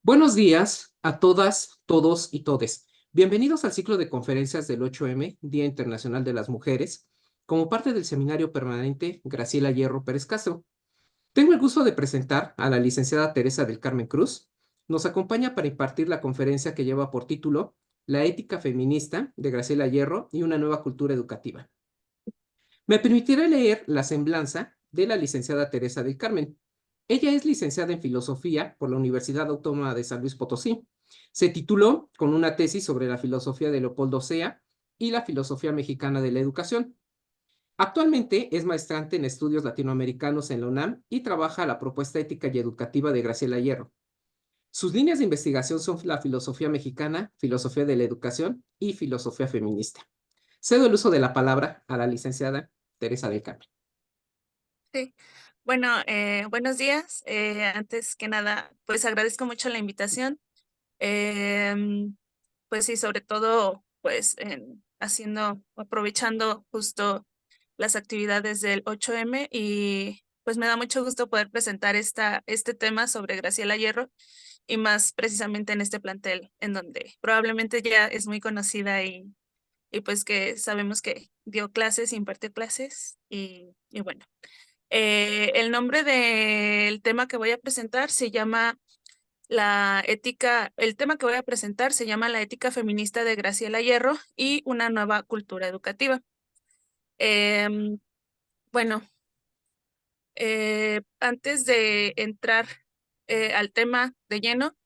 Buenos días a todas, todos y todes. Bienvenidos al ciclo de conferencias del 8M, Día Internacional de las Mujeres, como parte del seminario permanente Graciela Hierro Pérez Castro. Tengo el gusto de presentar a la licenciada Teresa del Carmen Cruz. Nos acompaña para impartir la conferencia que lleva por título La ética feminista de Graciela Hierro y una nueva cultura educativa. Me permitiré leer la semblanza de la licenciada Teresa del Carmen. Ella es licenciada en Filosofía por la Universidad Autónoma de San Luis Potosí. Se tituló con una tesis sobre la filosofía de Leopoldo Sea y la filosofía mexicana de la educación. Actualmente es maestrante en estudios latinoamericanos en la UNAM y trabaja la propuesta ética y educativa de Graciela Hierro. Sus líneas de investigación son la filosofía mexicana, filosofía de la educación y filosofía feminista. Cedo el uso de la palabra a la licenciada Teresa del Carmen. Sí. Bueno, buenos días. Antes que nada, pues agradezco mucho la invitación. Em, pues sí, sobre todo, pues aprovechando justo las actividades del 8M y pues me da mucho gusto poder presentar este tema sobre Graciela Hierro y más precisamente en este plantel en donde probablemente ya es muy conocida y pues que sabemos que dio clases, impartió clases y bueno. El nombre del tema que voy a presentar se llama el tema que voy a presentar se llama La ética feminista de Graciela Hierro y una nueva cultura educativa. Em, bueno, antes de entrar al tema de lleno,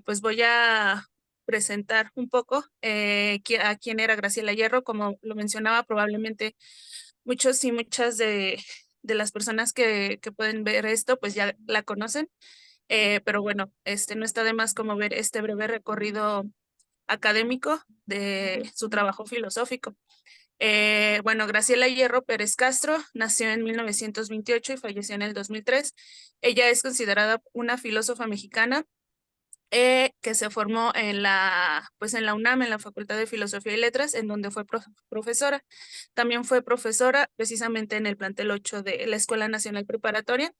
pues voy a presentar un poco a quién era Graciela Hierro. Como lo mencionaba, probablemente muchos y muchas de las personas que pueden ver esto, pues ya la conocen. Pero bueno, no está de más como ver este breve recorrido académico de su trabajo filosófico. Bueno, Graciela Hierro Pérez Castro nació en 1928 y falleció en el 2003. Ella es considerada una filósofa mexicana que se formó pues en la UNAM, en la Facultad de Filosofía y Letras, en donde fue profesora. También fue profesora precisamente en el plantel 8 de la Escuela Nacional Preparatoria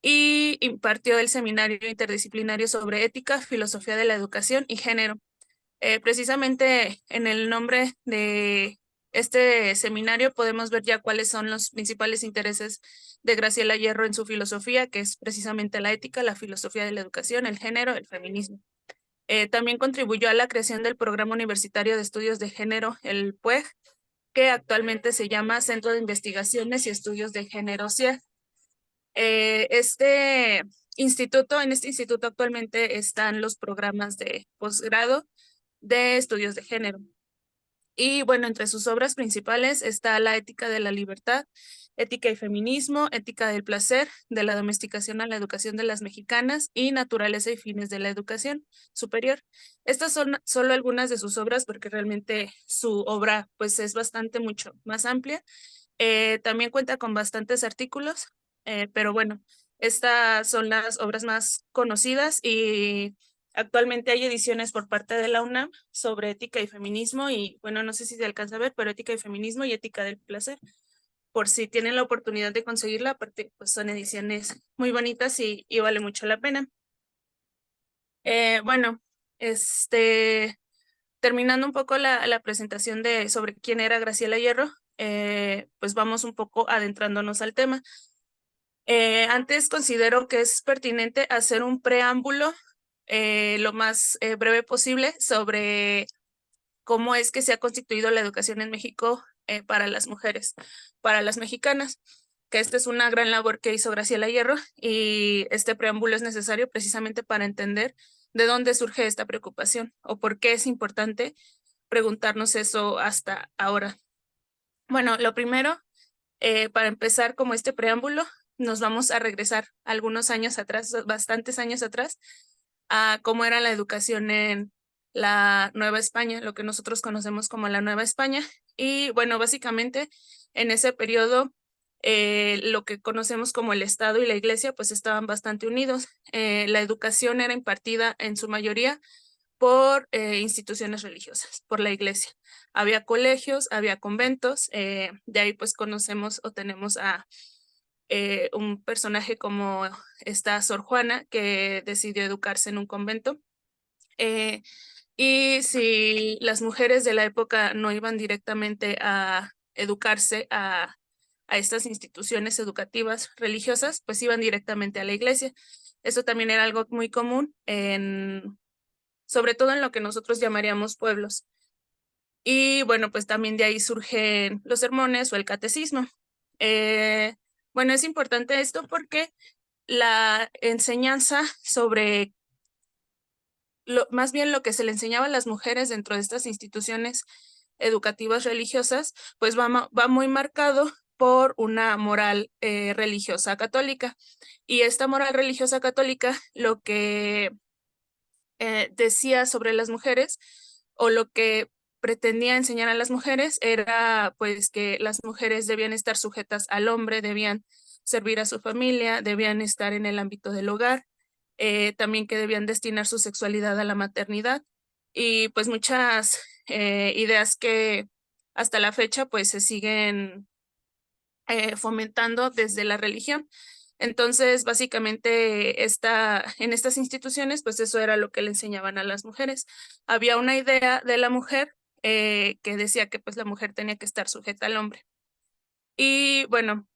y impartió el seminario interdisciplinario sobre ética, filosofía de la educación y género. Precisamente en el nombre de este seminario podemos ver ya cuáles son los principales intereses de Graciela Hierro en su filosofía, que es precisamente la ética, la filosofía de la educación, el género, el feminismo. También contribuyó a la creación del Programa Universitario de Estudios de Género, el PUEG, que actualmente se llama Centro de Investigaciones y Estudios de Género CIEG. En este instituto actualmente están los programas de posgrado de estudios de género. Y bueno, entre sus obras principales está La ética de la libertad, Ética y feminismo, Ética del placer, de la domesticación a la educación de las mexicanas y Naturaleza y fines de la educación superior. Estas son solo algunas de sus obras porque realmente su obra pues es bastante mucho más amplia. También cuenta con bastantes artículos, pero bueno, estas son las obras más conocidas y actualmente hay ediciones por parte de la UNAM sobre ética y feminismo y bueno, no sé si se alcanza a ver, pero ética y feminismo y ética del placer. Por si tienen la oportunidad de conseguirla, aparte pues son ediciones muy bonitas y vale mucho la pena. Bueno, terminando un poco la presentación sobre quién era Graciela Hierro, pues vamos un poco adentrándonos al tema. Antes considero que es pertinente hacer un preámbulo lo más breve posible sobre cómo es que se ha constituido la educación en México para las mujeres, para las mexicanas, que esta es una gran labor que hizo Graciela Hierro y este preámbulo es necesario precisamente para entender de dónde surge esta preocupación o por qué es importante preguntarnos eso hasta ahora. Bueno, lo primero, para empezar como este preámbulo, nos vamos a regresar algunos años atrás, bastantes años atrás, a cómo era la educación en la Nueva España, lo que nosotros conocemos como la Nueva España. Y bueno, básicamente en ese periodo, lo que conocemos como el Estado y la Iglesia, pues estaban bastante unidos. La educación era impartida en su mayoría por instituciones religiosas, por la Iglesia. Había colegios, había conventos, de ahí pues conocemos o tenemos un personaje como esta Sor Juana, que decidió educarse en un convento. Y si las mujeres de la época no iban directamente a educarse a estas instituciones educativas religiosas, pues iban directamente a la iglesia. Eso también era algo muy común sobre todo en lo que nosotros llamaríamos pueblos. Y bueno, pues también de ahí surgen los sermones o el catecismo. Eh, bueno, es importante esto porque la enseñanza sobre más bien lo que se le enseñaba a las mujeres dentro de estas instituciones educativas religiosas, pues va muy marcado por una moral religiosa católica. Y esta moral religiosa católica lo que decía sobre las mujeres o lo que pretendía enseñar a las mujeres era pues que las mujeres debían estar sujetas al hombre, debían servir a su familia, debían estar en el ámbito del hogar, también que debían destinar su sexualidad a la maternidad y pues muchas ideas que hasta la fecha pues se siguen fomentando desde la religión. Entonces, básicamente, en estas instituciones, pues eso era lo que le enseñaban a las mujeres. Había una idea de la mujer que decía que pues la mujer tenía que estar sujeta al hombre. Y bueno,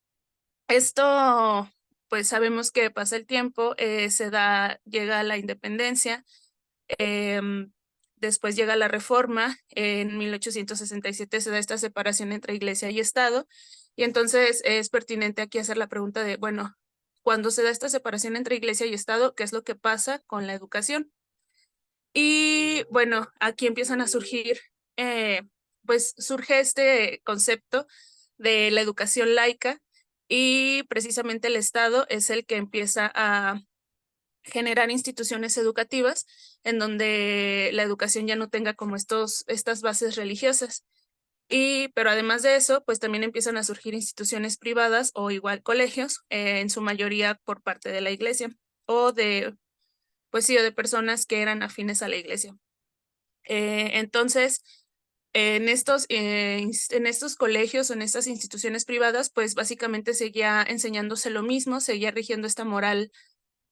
esto, pues sabemos que pasa el tiempo, llega la independencia, después llega la reforma, en 1867 se da esta separación entre iglesia y Estado, y entonces es pertinente aquí hacer la pregunta de, bueno, cuando se da esta separación entre iglesia y Estado, ¿qué es lo que pasa con la educación? Y bueno, aquí empiezan a surgir, pues surge este concepto de la educación laica y precisamente el Estado es el que empieza a generar instituciones educativas en donde la educación ya no tenga como estas bases religiosas. Pero además de eso, pues también empiezan a surgir instituciones privadas o igual colegios, en su mayoría por parte de la iglesia o pues sí, o de personas que eran afines a la iglesia. Entonces, en estos colegios o en estas instituciones privadas, pues básicamente seguía enseñándose lo mismo, seguía rigiendo esta moral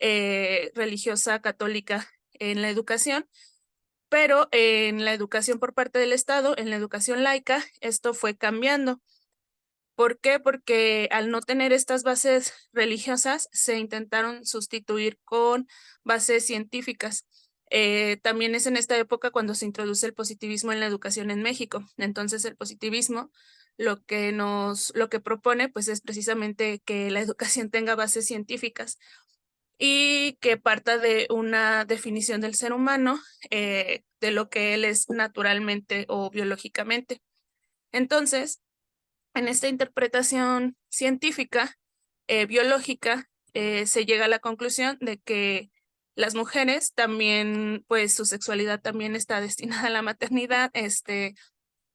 religiosa católica en la educación, pero en la educación por parte del Estado, en la educación laica, esto fue cambiando. ¿Por qué? Porque al no tener estas bases religiosas, se intentaron sustituir con bases científicas. También es en esta época cuando se introduce el positivismo en la educación en México. Entonces, el positivismo lo que propone, pues es precisamente que la educación tenga bases científicas y que parta de una definición del ser humano, de lo que él es naturalmente o biológicamente. Entonces, en esta interpretación científica, biológica, se llega a la conclusión de que las mujeres también, pues su sexualidad también está destinada a la maternidad,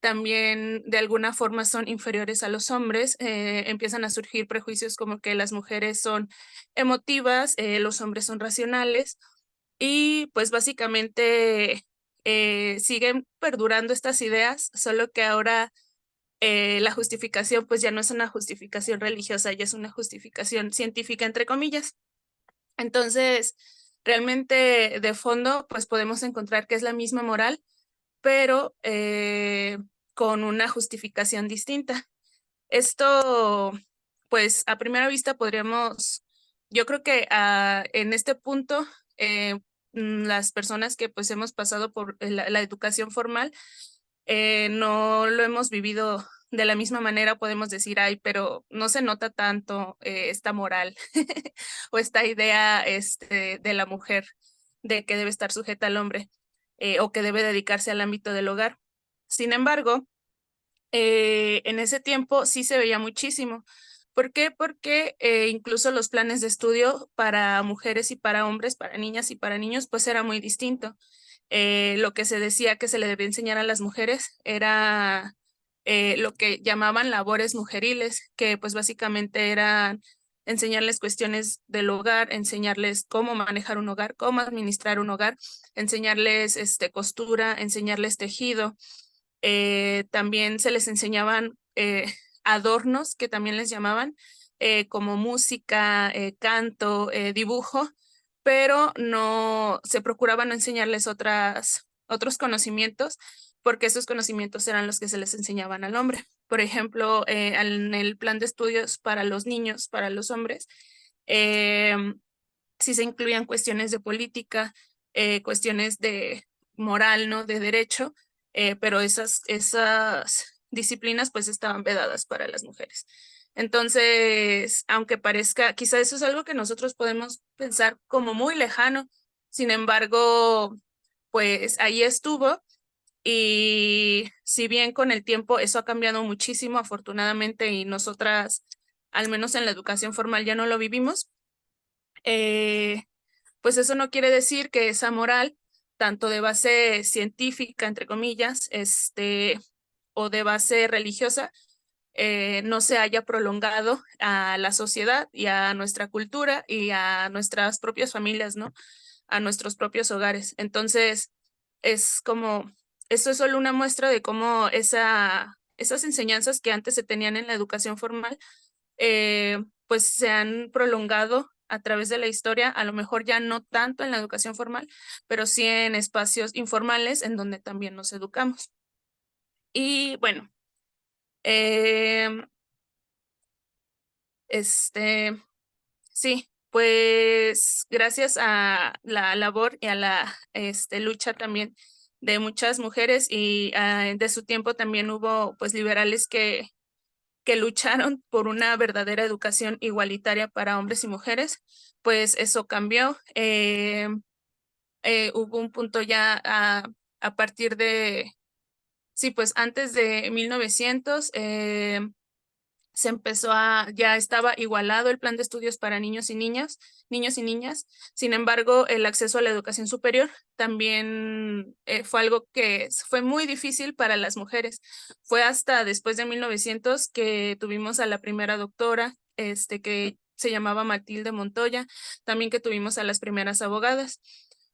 también de alguna forma son inferiores a los hombres, empiezan a surgir prejuicios como que las mujeres son emotivas, los hombres son racionales y pues básicamente siguen perdurando estas ideas, solo que ahora la justificación pues ya no es una justificación religiosa, ya es una justificación científica, entre comillas. Entonces, realmente de fondo pues podemos encontrar que es la misma moral, pero con una justificación distinta. Esto, pues a primera vista podríamos, yo creo que en este punto, las personas que pues hemos pasado por la educación formal, no lo hemos vivido de la misma manera, podemos decir, ay, pero no se nota tanto esta moral o esta idea de la mujer de que debe estar sujeta al hombre o que debe dedicarse al ámbito del hogar. Sin embargo, en ese tiempo sí se veía muchísimo. ¿Por qué? Porque incluso los planes de estudio para mujeres y para hombres, para niñas y para niños, pues era muy distinto. Lo que se decía que se le debía enseñar a las mujeres era lo que llamaban labores mujeriles, que pues básicamente eran enseñarles cuestiones del hogar, enseñarles cómo manejar un hogar, cómo administrar un hogar, enseñarles costura, enseñarles tejido. También se les enseñaban adornos, que también les llamaban, como música, canto, dibujo, pero no se procuraba no enseñarles otros conocimientos, porque esos conocimientos eran los que se les enseñaban al hombre. Por ejemplo, en el plan de estudios para los niños, para los hombres, eh, sí se incluían cuestiones de política, cuestiones de moral, ¿no? De derecho, pero esas disciplinas pues estaban vedadas para las mujeres. Entonces, aunque parezca, quizá eso es algo que nosotros podemos pensar como muy lejano, sin embargo, pues ahí estuvo y si bien con el tiempo eso ha cambiado muchísimo, afortunadamente, y nosotras, al menos en la educación formal, ya no lo vivimos, eh, pues eso no quiere decir que esa moral, tanto de base científica, entre comillas, o de base religiosa, no se haya prolongado a la sociedad y a nuestra cultura y a nuestras propias familias, ¿no? A nuestros propios hogares. Entonces, es como, eso es solo una muestra de cómo esas enseñanzas que antes se tenían en la educación formal, pues se han prolongado a través de la historia, a lo mejor ya no tanto en la educación formal, pero sí en espacios informales en donde también nos educamos. Y bueno, eh, este, sí, pues gracias a la labor y a la lucha también de muchas mujeres y de su tiempo también hubo pues liberales que lucharon por una verdadera educación igualitaria para hombres y mujeres, pues eso cambió. Hubo un punto ya a partir de, sí, pues antes de 1900, se empezó ya estaba igualado el plan de estudios para niños y niñas, niños y niñas. Sin embargo, el acceso a la educación superior también fue algo que fue muy difícil para las mujeres. Fue hasta después de 1900 que tuvimos a la primera doctora, que se llamaba Matilde Montoya, también que tuvimos a las primeras abogadas.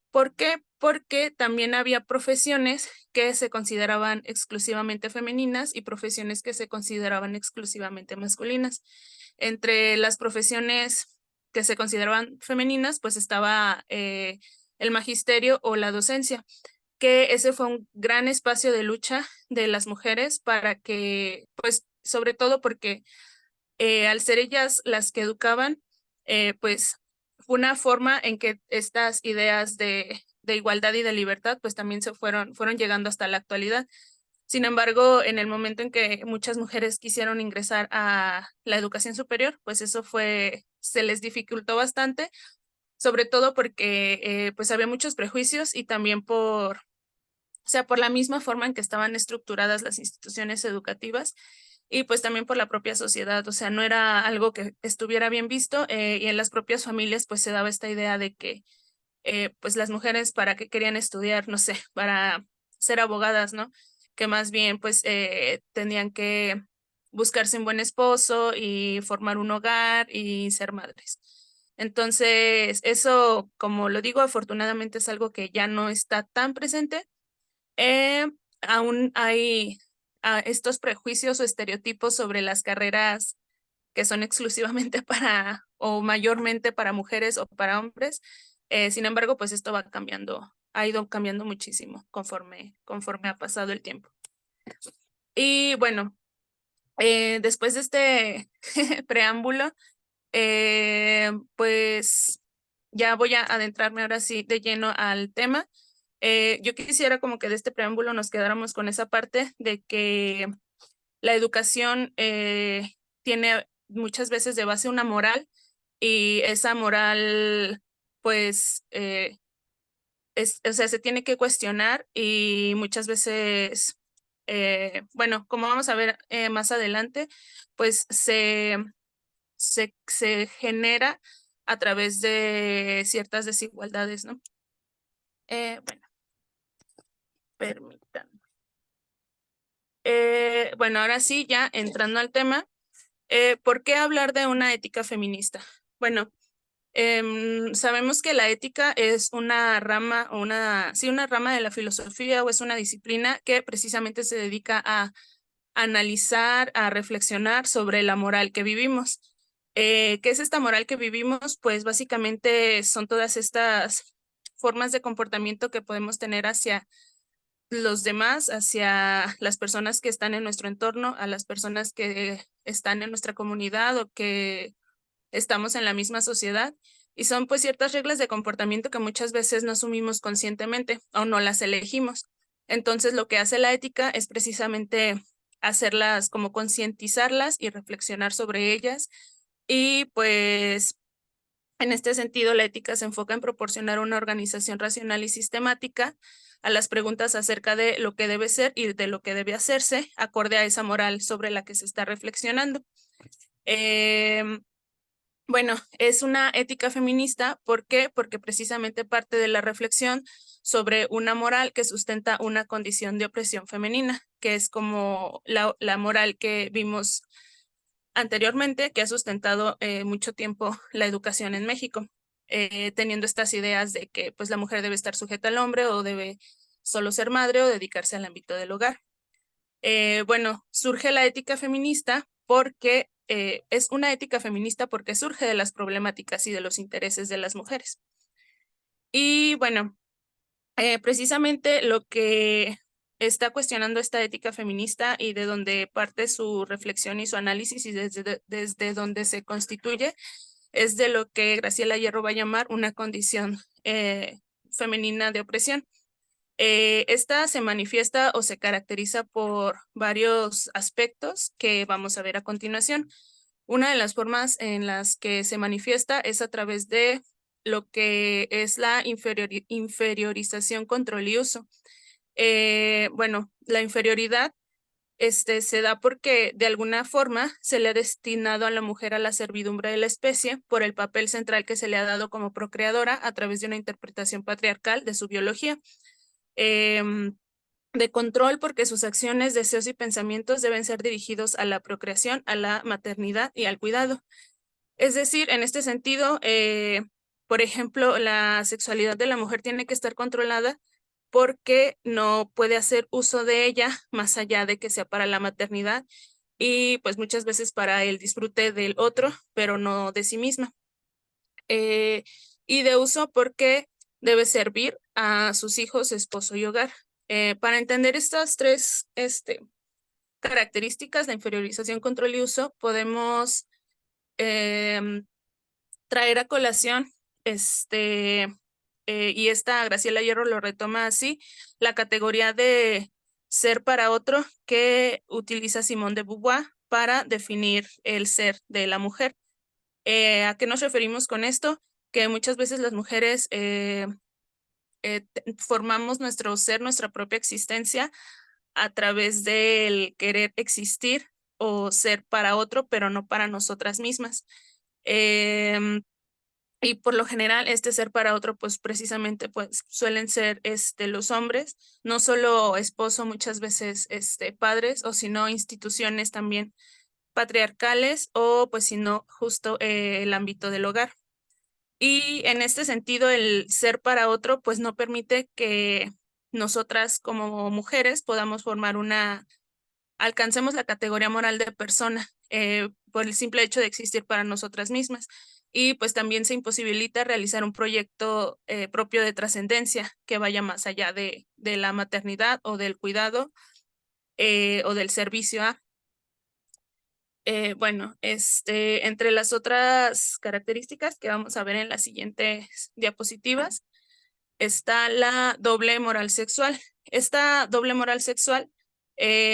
¿Por qué? Porque también había profesiones que se consideraban exclusivamente femeninas y profesiones que se consideraban exclusivamente masculinas. Entre las profesiones que se consideraban femeninas, pues estaba el magisterio o la docencia, que ese fue un gran espacio de lucha de las mujeres para que, pues, sobre todo porque al ser ellas las que educaban, pues fue una forma en que estas ideas de igualdad y de libertad, pues también fueron llegando hasta la actualidad. Sin embargo, en el momento en que muchas mujeres quisieron ingresar a la educación superior, pues eso se les dificultó bastante, sobre todo porque pues había muchos prejuicios y también o sea, por la misma forma en que estaban estructuradas las instituciones educativas y pues también por la propia sociedad, o sea, no era algo que estuviera bien visto y en las propias familias pues se daba esta idea de que pues las mujeres para qué querían estudiar, no sé, para ser abogadas, ¿no? Que más bien pues tenían que buscarse un buen esposo y formar un hogar y ser madres. Entonces, eso, como lo digo, afortunadamente es algo que ya no está tan presente. eh, Aún hay estos prejuicios o estereotipos sobre las carreras que son exclusivamente para o mayormente para mujeres o para hombres. Sin embargo, pues esto va cambiando, ha ido cambiando muchísimo conforme ha pasado el tiempo. Y bueno, después de este preámbulo, pues ya voy a adentrarme ahora sí de lleno al tema. Yo quisiera como que de este preámbulo nos quedáramos con esa parte de que la educación tiene muchas veces de base una moral y esa moral pues o sea, se tiene que cuestionar y muchas veces, bueno, como vamos a ver más adelante, pues se genera a través de ciertas desigualdades, ¿no? Bueno, permítanme. Bueno, ahora sí, ya entrando al tema, ¿por qué hablar de una ética feminista? Bueno, sabemos que la ética es una rama o sí, una rama de la filosofía o es una disciplina que precisamente se dedica a analizar, a reflexionar sobre la moral que vivimos. ¿Qué es esta moral que vivimos? Pues básicamente son todas estas formas de comportamiento que podemos tener hacia los demás, hacia las personas que están en nuestro entorno, a las personas que están en nuestra comunidad o que estamos en la misma sociedad. Y son pues ciertas reglas de comportamiento que muchas veces no asumimos conscientemente o no las elegimos. Entonces lo que hace la ética es precisamente hacerlas como concientizarlas y reflexionar sobre ellas. Y pues en este sentido, la ética se enfoca en proporcionar una organización racional y sistemática a las preguntas acerca de lo que debe ser y de lo que debe hacerse, acorde a esa moral sobre la que se está reflexionando. Eh, bueno, es una ética feminista. ¿Por qué? Porque precisamente parte de la reflexión sobre una moral que sustenta una condición de opresión femenina, que es como la moral que vimos anteriormente, que ha sustentado mucho tiempo la educación en México, teniendo estas ideas de que pues la mujer debe estar sujeta al hombre o debe solo ser madre o dedicarse al ámbito del hogar. Bueno, surge la ética feminista porque es una ética feminista porque surge de las problemáticas y de los intereses de las mujeres. Y bueno, precisamente lo que está cuestionando esta ética feminista y de donde parte su reflexión y su análisis y desde donde se constituye es de lo que Graciela Hierro va a llamar una condición femenina de opresión. Esta se manifiesta o se caracteriza por varios aspectos que vamos a ver a continuación. Una de las formas en las que se manifiesta es a través de lo que es la inferiorización, control y uso. Bueno, la inferioridad se da porque de alguna forma se le ha destinado a la mujer a la servidumbre de la especie por el papel central que se le ha dado como procreadora a través de una interpretación patriarcal de su biología. De control porque sus acciones, deseos y pensamientos deben ser dirigidos a la procreación, a la maternidad y al cuidado. Es decir, en este sentido, por ejemplo, la sexualidad de la mujer tiene que estar controlada porque no puede hacer uso de ella más allá de que sea para la maternidad y pues muchas veces para el disfrute del otro, pero no de sí misma. Y de uso porque debe servir a sus hijos, esposo y hogar. Para entender estas tres características, la inferiorización, control y uso, podemos traer a colación y esta Graciela Hierro lo retoma así, la categoría de ser para otro que utiliza Simone de Beauvoir para definir el ser de la mujer. ¿A qué nos referimos con esto? Que muchas veces las mujeres formamos nuestro ser, nuestra propia existencia a través del querer existir o ser para otro, pero no para nosotras mismas. Y por lo general, este ser para otro, pues precisamente pues, suelen ser los hombres, no solo esposo, muchas veces padres, o sino instituciones también patriarcales, o pues sino justo el ámbito del hogar. Y en este sentido, el ser para otro, pues no permite que nosotras como mujeres podamos alcancemos la categoría moral de persona por el simple hecho de existir para nosotras mismas. Y pues también se imposibilita realizar un proyecto propio de trascendencia que vaya más allá de la maternidad o del cuidado o del servicio a. Bueno, entre las otras características que vamos a ver en las siguientes diapositivas está la doble moral sexual. Esta doble moral sexual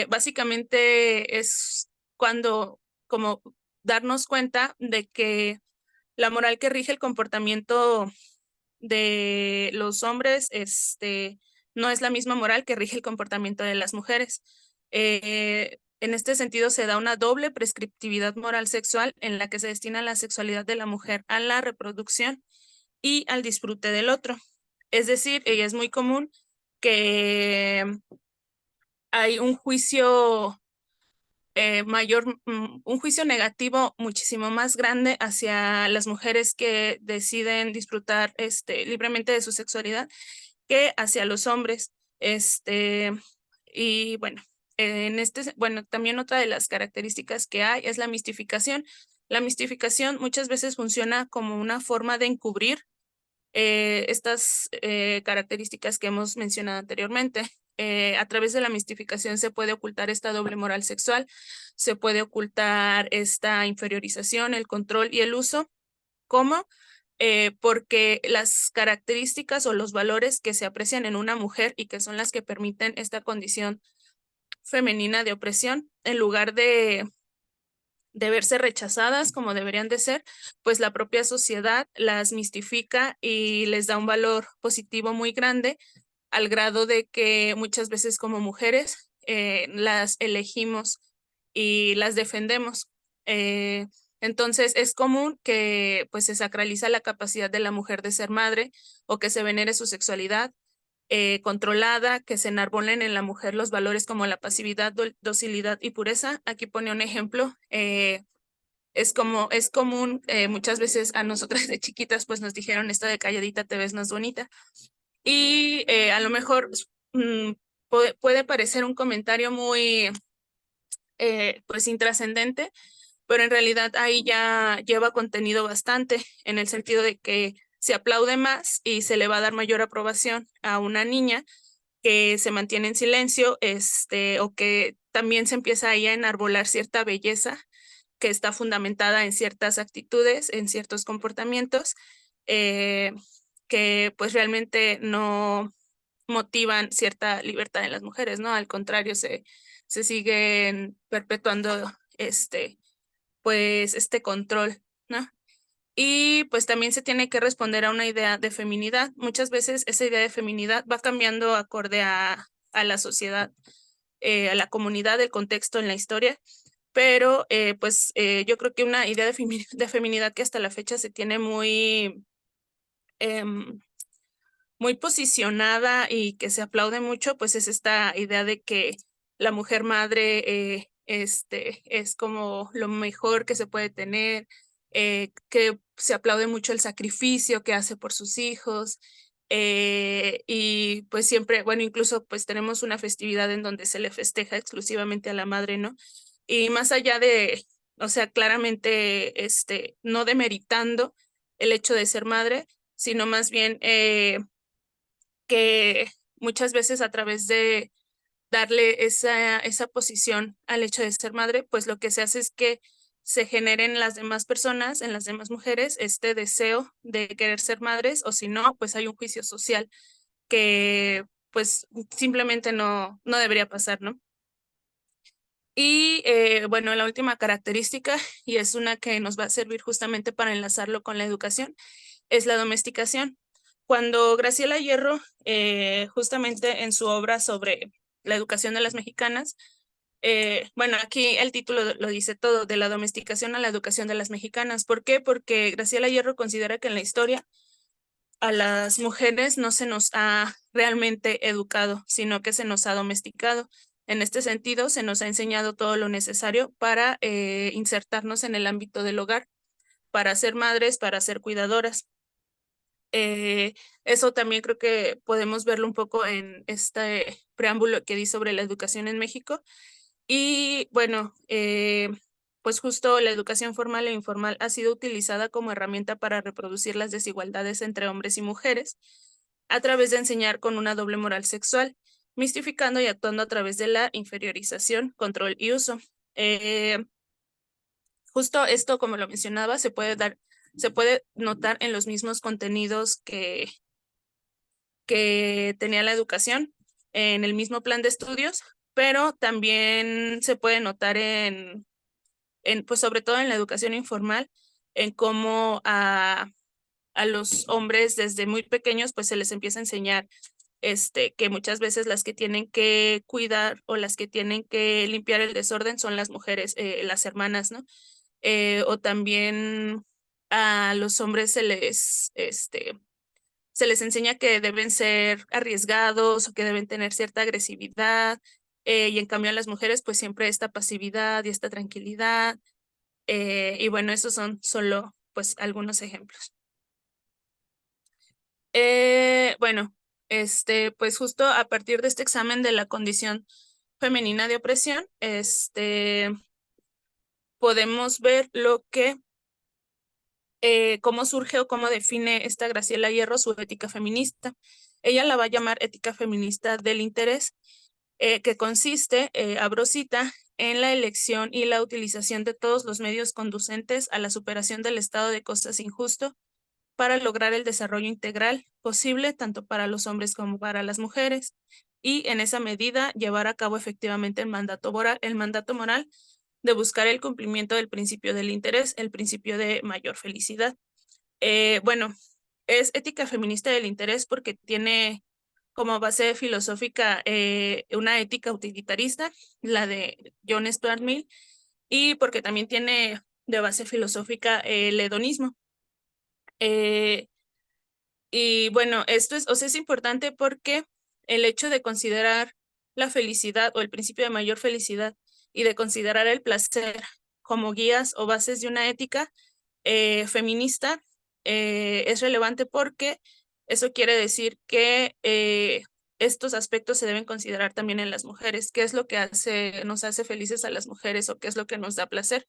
básicamente es cuando como darnos cuenta de que la moral que rige el comportamiento de los hombres no es la misma moral que rige el comportamiento de las mujeres. En este sentido, se da una doble prescriptividad moral sexual en la que se destina la sexualidad de la mujer a la reproducción y al disfrute del otro. Es decir, es muy común que hay un juicio un juicio negativo muchísimo más grande hacia las mujeres que deciden disfrutar libremente de su sexualidad que hacia los hombres. Y bueno, bueno, también otra de las características que hay es la mistificación, La mistificación muchas veces funciona como una forma de encubrir estas características que hemos mencionado anteriormente. A través de la mistificación se puede ocultar esta doble moral sexual, se puede ocultar esta inferiorización, el control y el uso. ¿Cómo? Porque las características o los valores que se aprecian en una mujer y que son las que permiten esta condición femenina de opresión, en lugar de verse rechazadas como deberían de ser, pues la propia sociedad las mistifica y les da un valor positivo muy grande, al grado de que muchas veces como mujeres las elegimos y las defendemos. Eh, entonces es común que pues se sacraliza la capacidad de la mujer de ser madre o que se venere su sexualidad controlada, que se enarbolen en la mujer los valores como la pasividad, docilidad y pureza. Aquí pone un ejemplo. Es común, muchas veces a nosotras de chiquitas pues nos dijeron esto de calladita te ves más bonita. Y a lo mejor puede parecer un comentario muy pues intrascendente, pero en realidad ahí ya lleva contenido bastante, en el sentido de que se aplaude más y se le va a dar mayor aprobación a una niña que se mantiene en silencio, o que también se empieza ahí a enarbolar cierta belleza que está fundamentada en ciertas actitudes, en ciertos comportamientos, eh, que pues realmente no motivan cierta libertad en las mujeres, ¿no? Al contrario, se siguen perpetuando pues este control, ¿no? Y pues también se tiene que responder a una idea de feminidad. Muchas veces esa idea de feminidad va cambiando acorde a la sociedad, a la comunidad, el contexto en la historia, pero yo creo que una idea de feminidad que hasta la fecha se tiene em, muy posicionada y que se aplaude mucho, pues es esta idea de que la mujer madre es como lo mejor que se puede tener, que se aplaude mucho el sacrificio que hace por sus hijos. Y pues siempre, bueno, incluso pues tenemos una festividad en donde se le festeja exclusivamente a la madre, ¿no? Y más allá de, o sea, claramente, no demeritando el hecho de ser madre, sino más bien que muchas veces a través de darle esa posición al hecho de ser madre, pues lo que se hace es que se generen en las demás personas, en las demás mujeres, este deseo de querer ser madres, o si no, pues hay un juicio social que pues simplemente no debería pasar, ¿no? Y bueno, la última característica, y es una que nos va a servir justamente para enlazarlo con la educación, es la domesticación. Cuando Graciela Hierro, justamente en su obra sobre la educación de las mexicanas, bueno, aquí el título lo dice todo, de la domesticación a la educación de las mexicanas. ¿Por qué? Porque Graciela Hierro considera que en la historia a las mujeres no se nos ha realmente educado, sino que se nos ha domesticado. En este sentido, se nos ha enseñado todo lo necesario para insertarnos en el ámbito del hogar, para ser madres, para ser cuidadoras. Eso también creo que podemos verlo un poco en este preámbulo que di sobre la educación en México. Y bueno, pues justo la educación formal e informal ha sido utilizada como herramienta para reproducir las desigualdades entre hombres y mujeres a través de enseñar con una doble moral sexual, mistificando y actuando a través de la inferiorización, control y uso. Eh, Justo esto, como lo mencionaba, se puede notar en los mismos contenidos que tenía la educación, en el mismo plan de estudios, pero también se puede notar pues sobre todo en la educación informal, en cómo a los hombres desde muy pequeños pues se les empieza a enseñar que muchas veces las que tienen que cuidar o las que tienen que limpiar el desorden son las mujeres, las hermanas, ¿no? O también a los hombres se les enseña que deben ser arriesgados o que deben tener cierta agresividad, y en cambio a las mujeres pues siempre esta pasividad y esta tranquilidad, y bueno, esos son solo pues algunos ejemplos. Bueno, pues justo a partir de este examen de la condición femenina de opresión, podemos ver lo que, cómo surge o cómo define esta Graciela Hierro su ética feminista. Ella la va a llamar ética feminista del interés, que consiste, abro cita, en la elección y la utilización de todos los medios conducentes a la superación del estado de cosas injusto para lograr el desarrollo integral posible tanto para los hombres como para las mujeres y en esa medida llevar a cabo efectivamente el mandato moral de buscar el cumplimiento del principio del interés, el principio de mayor felicidad. Bueno, es ética feminista del interés porque tiene como base filosófica una ética utilitarista, la de John Stuart Mill, y porque también tiene de base filosófica el hedonismo. Eh, y bueno, esto es, o sea, es importante porque el hecho de considerar la felicidad o el principio de mayor felicidad y de considerar el placer como guías o bases de una ética feminista es relevante porque eso quiere decir que estos aspectos se deben considerar también en las mujeres. ¿Qué es lo que nos hace felices a las mujeres o qué es lo que nos da placer?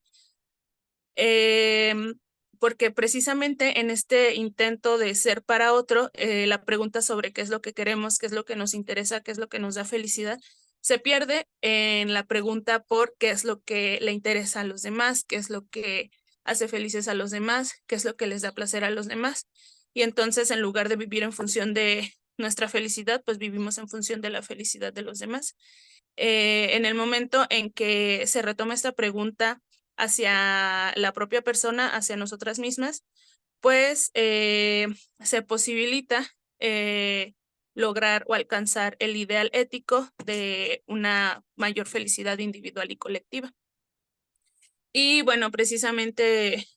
Porque precisamente en este intento de ser para otro, la pregunta sobre qué es lo que queremos, qué es lo que nos interesa, qué es lo que nos da felicidad, se pierde en la pregunta por qué es lo que le interesa a los demás, qué es lo que hace felices a los demás, qué es lo que les da placer a los demás. Y entonces, en lugar de vivir en función de nuestra felicidad, pues vivimos en función de la felicidad de los demás. En el momento en que se retoma esta pregunta hacia la propia persona, hacia nosotras mismas, pues se posibilita lograr o alcanzar el ideal ético de una mayor felicidad individual y colectiva. Y bueno, precisamente,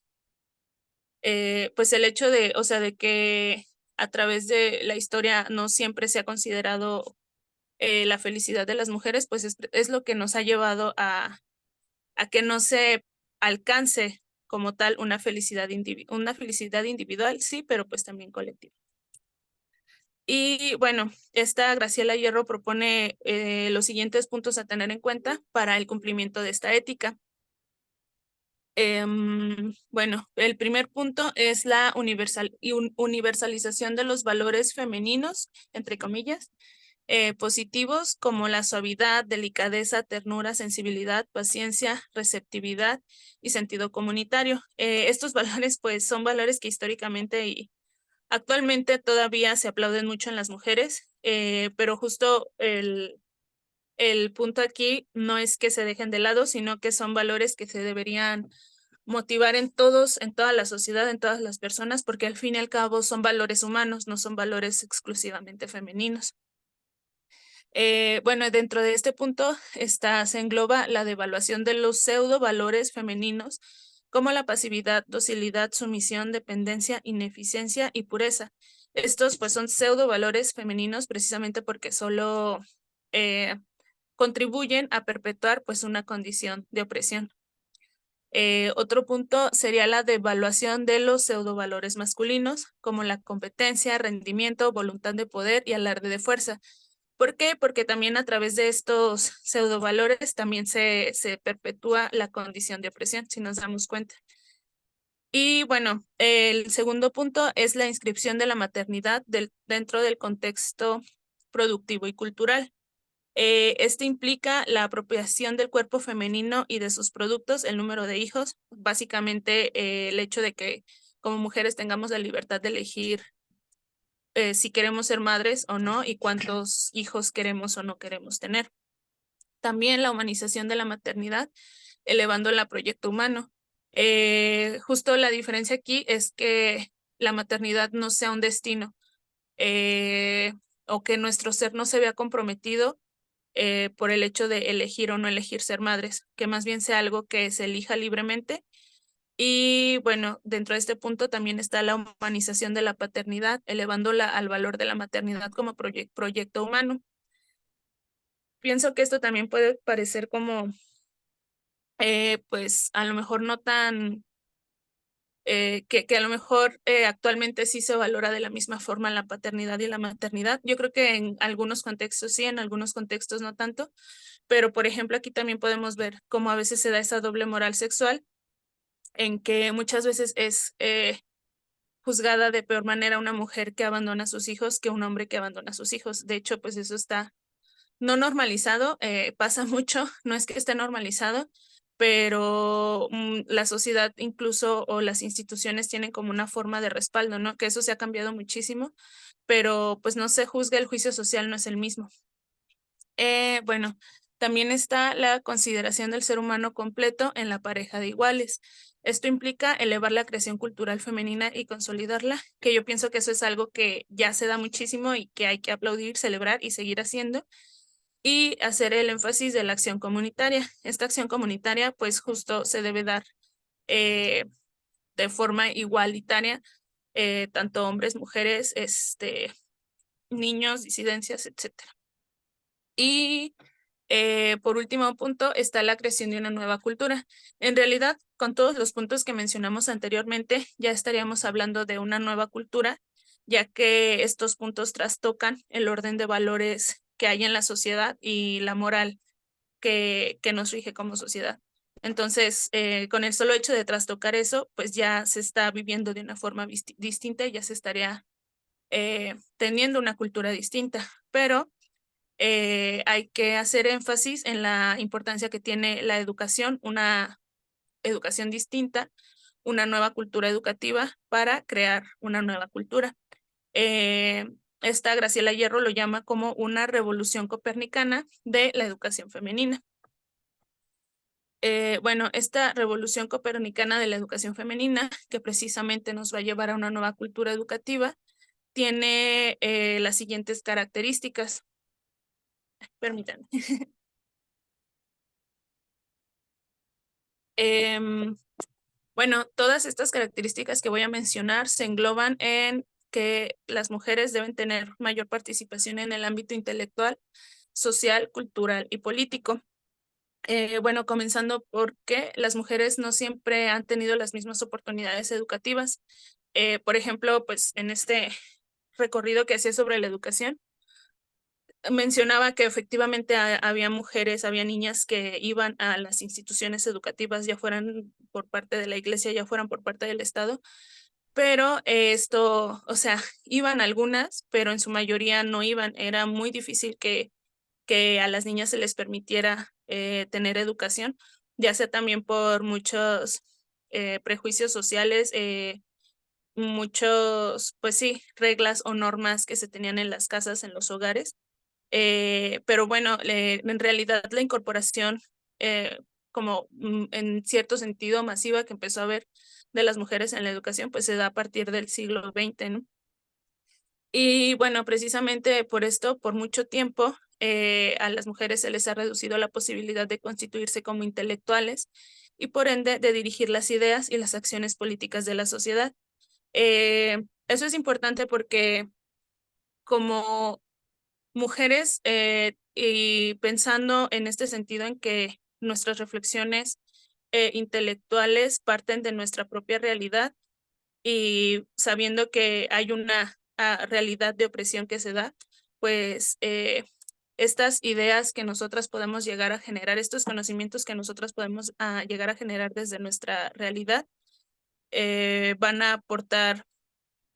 pues el hecho de, o sea, de que a través de la historia no siempre se ha considerado la felicidad de las mujeres, pues es lo que nos ha llevado a que no se alcance como tal una felicidad individual, sí, pero pues también colectiva. Y bueno, esta Graciela Hierro propone los siguientes puntos a tener en cuenta para el cumplimiento de esta ética. Bueno, el primer punto es la universalización de los valores femeninos, entre comillas, positivos como la suavidad, delicadeza, ternura, sensibilidad, paciencia, receptividad y sentido comunitario. Estos valores pues son valores que históricamente y actualmente todavía se aplauden mucho en las mujeres, pero justo el punto aquí no es que se dejen de lado, sino que son valores que se deberían motivar en todos, en toda la sociedad, en todas las personas, porque al fin y al cabo son valores humanos, no son valores exclusivamente femeninos. Bueno, dentro de este punto se engloba la devaluación de los pseudo valores femeninos como la pasividad, docilidad, sumisión, dependencia, ineficiencia y pureza. Estos pues son pseudo valores femeninos precisamente porque solo contribuyen a perpetuar pues una condición de opresión. Otro punto sería la devaluación de los pseudovalores masculinos, como la competencia, rendimiento, voluntad de poder y alarde de fuerza. ¿Por qué? Porque también a través de estos pseudovalores también se perpetúa la condición de opresión, si nos damos cuenta. Y bueno, el segundo punto es la inscripción de la maternidad dentro del contexto productivo y cultural. Este implica la apropiación del cuerpo femenino y de sus productos, el número de hijos, básicamente el hecho de que como mujeres tengamos la libertad de elegir si queremos ser madres o no y cuántos hijos queremos o no queremos tener. También la humanización de la maternidad, elevándola a proyecto humano. Justo la diferencia aquí es que la maternidad no sea un destino eh, o que nuestro ser no se vea comprometido por el hecho de elegir o no elegir ser madres, que más bien sea algo que se elija libremente. Y bueno, dentro de este punto también está la humanización de la paternidad, elevándola al valor de la maternidad como proyecto humano. Pienso que esto también puede parecer como, pues a lo mejor no tan que a lo mejor actualmente sí se valora de la misma forma la paternidad y la maternidad. Yo creo que en algunos contextos sí, en algunos contextos no tanto, pero por ejemplo aquí también podemos ver cómo a veces se da esa doble moral sexual en que muchas veces es juzgada de peor manera una mujer que abandona a sus hijos que un hombre que abandona a sus hijos. De hecho, pues eso está no normalizado, pasa mucho, no es que esté normalizado, pero la sociedad incluso o las instituciones tienen como una forma de respaldo, ¿no? Que eso se ha cambiado muchísimo, pero pues no se juzga, el juicio social no es el mismo. Bueno, también está la consideración del ser humano completo en la pareja de iguales. Esto implica elevar la creación cultural femenina y consolidarla, que yo pienso que eso es algo que ya se da muchísimo y que hay que aplaudir, celebrar y seguir haciendo y hacer el énfasis de la acción comunitaria. Esta acción comunitaria, pues justo se debe dar eh, de forma igualitaria, tanto hombres, mujeres, niños, disidencias, etcétera. Y por último punto está la creación de una nueva cultura. En realidad, con todos los puntos que mencionamos anteriormente, ya estaríamos hablando de una nueva cultura, ya que estos puntos trastocan el orden de valores que hay en la sociedad y la moral que nos rige como sociedad. Entonces, con el solo hecho de trastocar eso, pues ya se está viviendo de una forma distinta y ya se estaría teniendo una cultura distinta. Pero hay que hacer énfasis en la importancia que tiene la educación, una educación distinta, una nueva cultura educativa para crear una nueva cultura. Eh, Esta Graciela Hierro lo llama como una revolución copernicana de la educación femenina. Bueno, esta revolución copernicana de la educación femenina, que precisamente nos va a llevar a una nueva cultura educativa, tiene las siguientes características. Permítanme. Em, bueno, todas estas características que voy a mencionar se engloban en que las mujeres deben tener mayor participación en el ámbito intelectual, social, cultural y político. Bueno, comenzando porque las mujeres no siempre han tenido las mismas oportunidades educativas. Por ejemplo, pues en este recorrido que hacía sobre la educación, mencionaba que efectivamente había mujeres, había niñas que iban a las instituciones educativas, ya fueran por parte de la iglesia, ya fueran por parte del Estado, pero esto, o sea, iban algunas, pero en su mayoría no iban. Era muy difícil que a las niñas se les permitiera tener educación, ya sea también por muchos prejuicios sociales, muchos, pues sí, reglas o normas que se tenían en las casas, en los hogares. Pero bueno, en realidad la incorporación como en cierto sentido masiva que empezó a haber de las mujeres en la educación, pues se da a partir del siglo XX, ¿no? Y bueno, precisamente por esto, por mucho tiempo, a las mujeres se les ha reducido la posibilidad de constituirse como intelectuales y por ende de dirigir las ideas y las acciones políticas de la sociedad. Eso es importante porque como mujeres y pensando en este sentido en que nuestras reflexiones intelectuales parten de nuestra propia realidad y sabiendo que hay una realidad de opresión que se da, pues estas ideas que nosotras podemos llegar a generar, estos conocimientos que nosotras podemos llegar a generar desde nuestra realidad, van a aportar,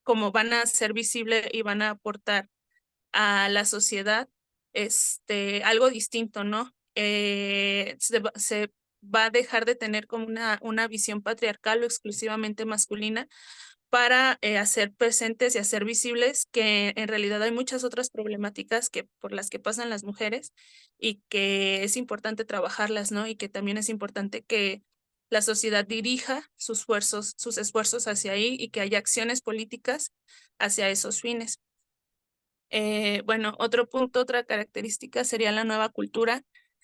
como van a ser visibles y van a aportar a la sociedad algo distinto, ¿no? Se va a dejar de tener como una visión patriarcal o exclusivamente masculina para hacer presentes y hacer visibles que en realidad hay muchas otras problemáticas que, por las que pasan las mujeres y que es importante trabajarlas, ¿no? Y que también es importante que la sociedad dirija sus esfuerzos hacia ahí y que haya acciones políticas hacia esos fines. Bueno, otro punto, otra característica sería la nueva cultura,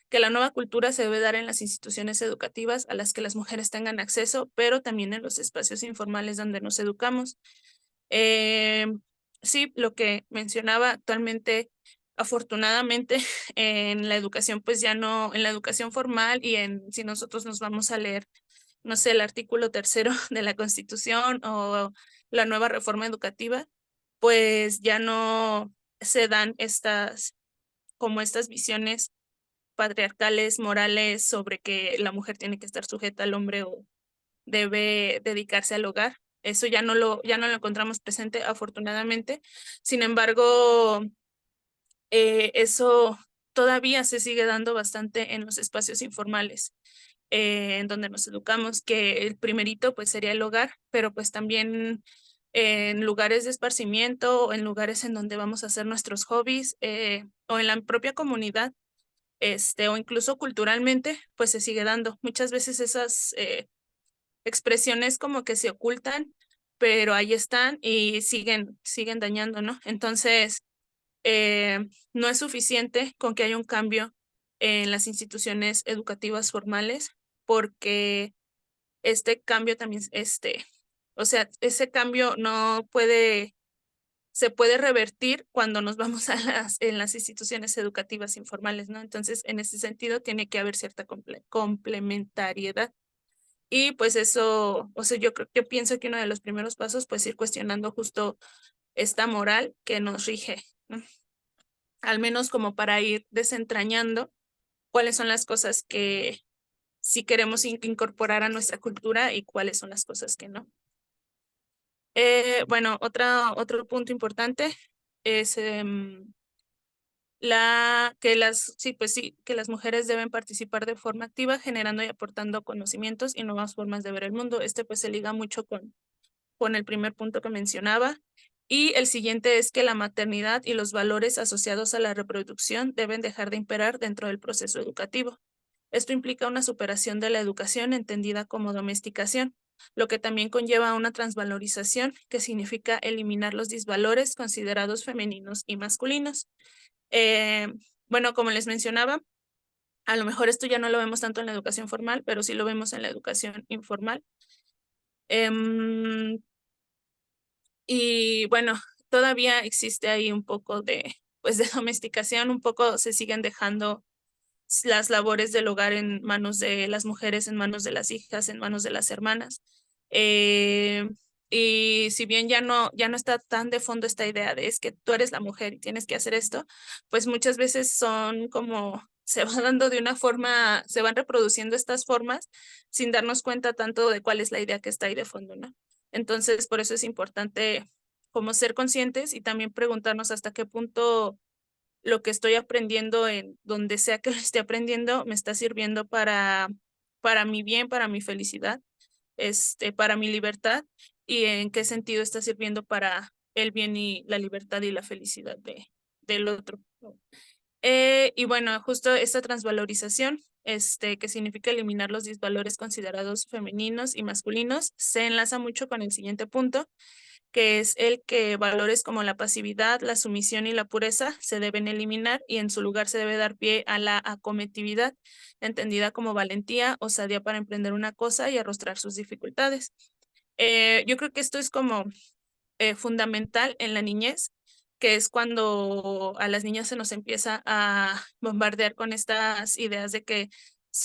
que la nueva cultura se debe dar en las instituciones educativas a las que las mujeres tengan acceso, pero también en los espacios informales donde nos educamos. Eh, sí, lo que mencionaba actualmente, afortunadamente, en la educación, pues ya no, en la educación formal y si nosotros nos vamos a leer no sé, el artículo tercero de la Constitución o la nueva reforma educativa, pues ya no se dan como estas visiones patriarcales, morales, sobre que la mujer tiene que estar sujeta al hombre o debe dedicarse al hogar. Eso ya no lo encontramos presente, afortunadamente. Sin embargo, eso todavía se sigue dando bastante en los espacios informales, en donde nos educamos, que el primerito pues sería el hogar, pero pues también en lugares de esparcimiento o en lugares en donde vamos a hacer nuestros hobbies, o en la propia comunidad, o incluso culturalmente, pues se sigue dando. Muchas veces esas expresiones como que se ocultan, pero ahí están y siguen dañando, ¿no? Entonces, no es suficiente con que haya un cambio en las instituciones educativas formales, porque este cambio también, o sea, ese cambio no puede, se puede revertir cuando nos vamos a en las instituciones educativas informales, ¿no? Entonces, en ese sentido, tiene que haber cierta complementariedad. Y pues eso, o sea, yo pienso que uno de los primeros pasos, pues ir cuestionando justo esta moral que nos rige, ¿no? Al menos como para ir desentrañando cuáles son las cosas que sí queremos incorporar a nuestra cultura y cuáles son las cosas que no. Bueno, otro punto importante es que las mujeres deben participar de forma activa, generando y aportando conocimientos y nuevas formas de ver el mundo. Pues se liga mucho con el primer punto que mencionaba. Y el siguiente es que la maternidad y los valores asociados a la reproducción deben dejar de imperar dentro del proceso educativo. Esto implica una superación de la educación entendida como domesticación, lo que también conlleva una transvalorización, que significa eliminar los disvalores considerados femeninos y masculinos. Eh, bueno, como les mencionaba, a lo mejor esto ya no lo vemos tanto en la educación formal, pero sí lo vemos en la educación informal. Y bueno, todavía existe ahí un poco pues de domesticación, un poco se siguen dejando las labores del hogar en manos de las mujeres, en manos de las hijas, en manos de las hermanas. Eh, y si bien ya no está tan de fondo esta idea de es que tú eres la mujer y tienes que hacer esto, pues muchas veces son como, se va dando de una forma, se van reproduciendo estas formas sin darnos cuenta tanto de cuál es la idea que está ahí de fondo, ¿no? Entonces, por eso es importante como ser conscientes y también preguntarnos hasta qué punto lo que estoy aprendiendo en donde sea que lo esté aprendiendo me está sirviendo para mi bien, para mi felicidad, para mi libertad, y en qué sentido está sirviendo para el bien y la libertad y la felicidad del otro. Y bueno, justo esta transvalorización, que significa eliminar los disvalores considerados femeninos y masculinos, se enlaza mucho con el siguiente punto, que es el que valores como la pasividad, la sumisión y la pureza se deben eliminar y en su lugar se debe dar pie a la acometividad, entendida como valentía, osadía para emprender una cosa y arrostrar sus dificultades. Yo creo que esto es como fundamental en la niñez, que es cuando a las niñas se nos empieza a bombardear con estas ideas de que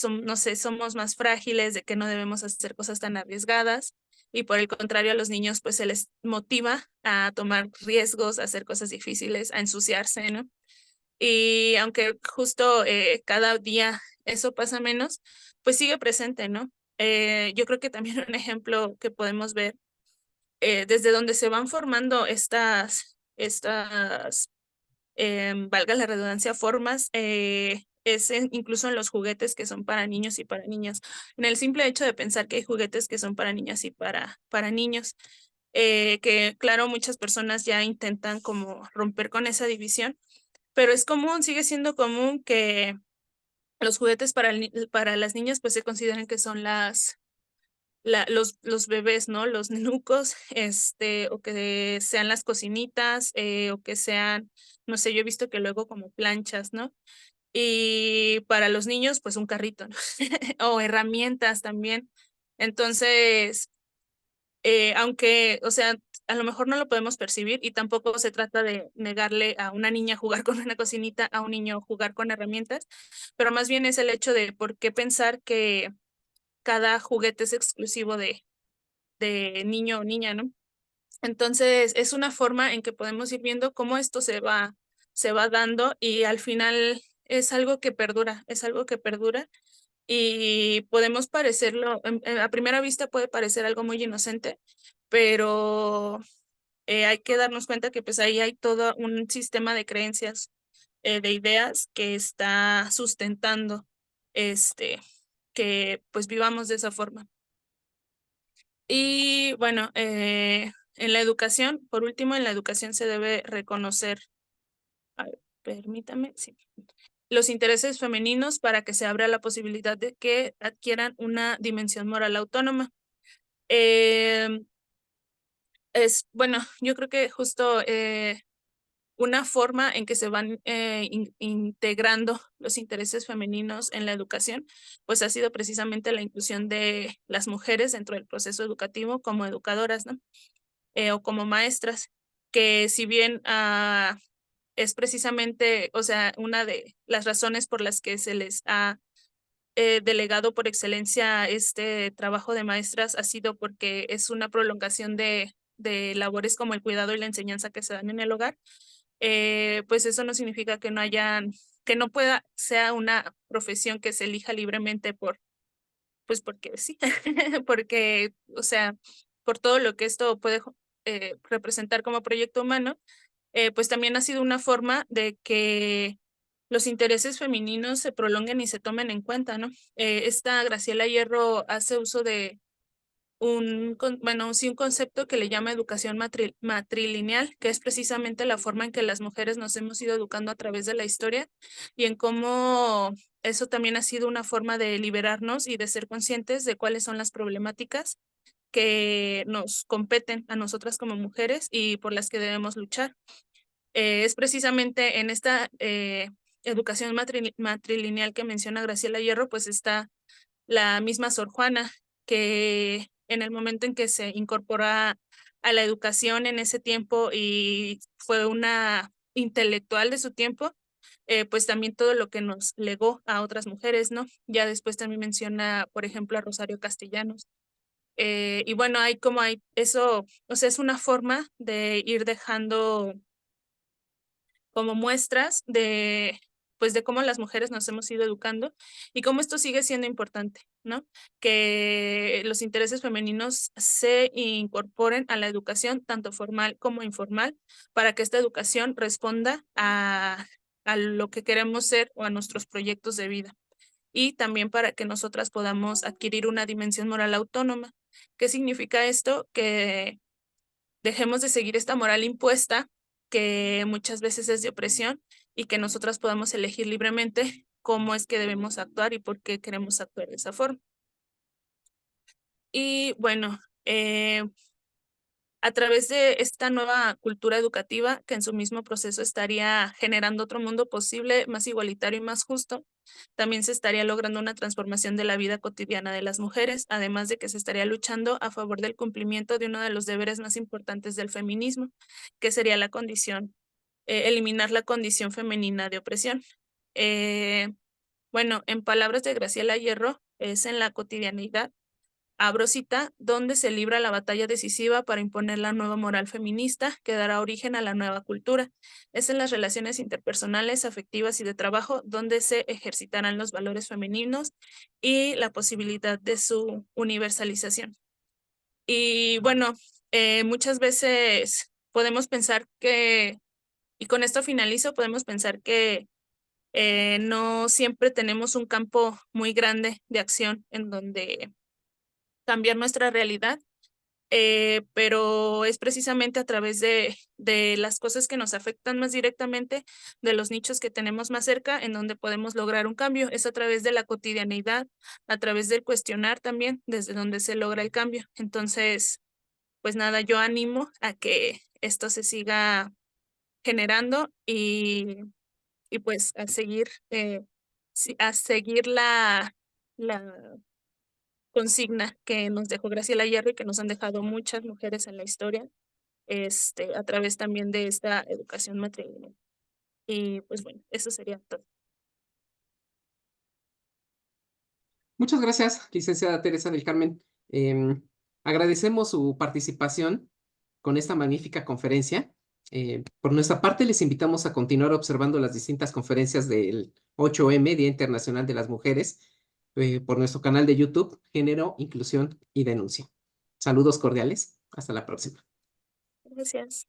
no sé, somos más frágiles, de que no debemos hacer cosas tan arriesgadas, y por el contrario a los niños pues se les motiva a tomar riesgos, a hacer cosas difíciles, a ensuciarse, ¿no? Y aunque justo cada día eso pasa menos, pues sigue presente, ¿no? Yo creo que también un ejemplo que podemos ver desde donde se van formando valga la redundancia, formas, incluso en los juguetes que son para niños y para niñas. En el simple hecho de pensar que hay juguetes que son para niñas y para niños, que claro, muchas personas ya intentan como romper con esa división, pero es común, sigue siendo común que los juguetes para las niñas pues se consideren que son los bebés, ¿no? Los nenucos, o que sean las cocinitas, o que sean, no sé, yo he visto que luego como planchas, ¿no? Y para los niños, pues un carrito, ¿no? O herramientas también. Entonces, aunque, o sea, a lo mejor no lo podemos percibir y tampoco se trata de negarle a una niña jugar con una cocinita, a un niño jugar con herramientas, pero más bien es el hecho de por qué pensar que cada juguete es exclusivo de niño o niña, ¿no? Entonces, es una forma en que podemos ir viendo cómo esto se va dando y al final es algo que perdura, es algo que perdura y podemos parecerlo, a primera vista puede parecer algo muy inocente, pero hay que darnos cuenta que pues ahí hay todo un sistema de creencias, de ideas que está sustentando este, que pues vivamos de esa forma. Y bueno, en la educación, por último, en la educación se debe reconocer, a ver, permítame, sí, los intereses femeninos para que se abra la posibilidad de que adquieran una dimensión moral autónoma. Em, bueno, yo creo que justo una forma en que se van integrando los intereses femeninos en la educación, pues ha sido precisamente la inclusión de las mujeres dentro del proceso educativo como educadoras, ¿no? O como maestras, que si bien es precisamente, o sea, una de las razones por las que se les ha delegado por excelencia este trabajo de maestras ha sido porque es una prolongación de labores como el cuidado y la enseñanza que se dan en el hogar, pues eso no significa que no hayan, que no pueda, sea una profesión que se elija libremente pues porque sí, porque, o sea, por todo lo que esto puede representar como proyecto humano, pues también ha sido una forma de que los intereses femeninos se prolonguen y se tomen en cuenta, ¿no? Esta Graciela Hierro hace uso de bueno, sí, un concepto que le llama educación matrilineal, que es precisamente la forma en que las mujeres nos hemos ido educando a través de la historia y en cómo eso también ha sido una forma de liberarnos y de ser conscientes de cuáles son las problemáticas que nos competen a nosotras como mujeres y por las que debemos luchar. Es precisamente en esta educación matrilineal que menciona Graciela Hierro, pues está la misma Sor Juana, que en el momento en que se incorpora a la educación en ese tiempo y fue una intelectual de su tiempo, pues también todo lo que nos legó a otras mujeres, ¿no? Ya después también menciona, por ejemplo, a Rosario Castellanos. Y bueno, hay como hay eso, o sea, es una forma de ir dejando como muestras de, pues, de cómo las mujeres nos hemos ido educando y cómo esto sigue siendo importante, ¿no? Que los intereses femeninos se incorporen a la educación, tanto formal como informal, para que esta educación responda a lo que queremos ser o a nuestros proyectos de vida. Y también para que nosotras podamos adquirir una dimensión moral autónoma. ¿Qué significa esto? Que dejemos de seguir esta moral impuesta que muchas veces es de opresión y que nosotras podamos elegir libremente cómo es que debemos actuar y por qué queremos actuar de esa forma. Y bueno, a través de esta nueva cultura educativa que en su mismo proceso estaría generando otro mundo posible, más igualitario y más justo, también se estaría logrando una transformación de la vida cotidiana de las mujeres, además de que se estaría luchando a favor del cumplimiento de uno de los deberes más importantes del feminismo, que sería la condición, eliminar la condición femenina de opresión. Eh, bueno, en palabras de Graciela Hierro, es en la cotidianidad, abro cita, donde se libra la batalla decisiva para imponer la nueva moral feminista que dará origen a la nueva cultura. Es en las relaciones interpersonales, afectivas y de trabajo donde se ejercitarán los valores femeninos y la posibilidad de su universalización. Y bueno, muchas veces podemos pensar que, y con esto finalizo, podemos pensar que no siempre tenemos un campo muy grande de acción en donde cambiar nuestra realidad, pero es precisamente a través de las cosas que nos afectan más directamente, de los nichos que tenemos más cerca, en donde podemos lograr un cambio. Es a través de la cotidianidad, a través del cuestionar también, desde donde se logra el cambio. Entonces, pues nada, yo animo a que esto se siga generando y pues a seguir, a seguir la consigna que nos dejó Graciela Hierro y que nos han dejado muchas mujeres en la historia, a través también de esta educación matrilineal. Y pues bueno, eso sería todo. Muchas gracias, licenciada Teresa del Carmen. Agradecemos su participación con esta magnífica conferencia. Por nuestra parte, les invitamos a continuar observando las distintas conferencias del 8M, Día Internacional de las Mujeres, por nuestro canal de YouTube, Género, Inclusión y Denuncia. Saludos cordiales. Hasta la próxima. Gracias.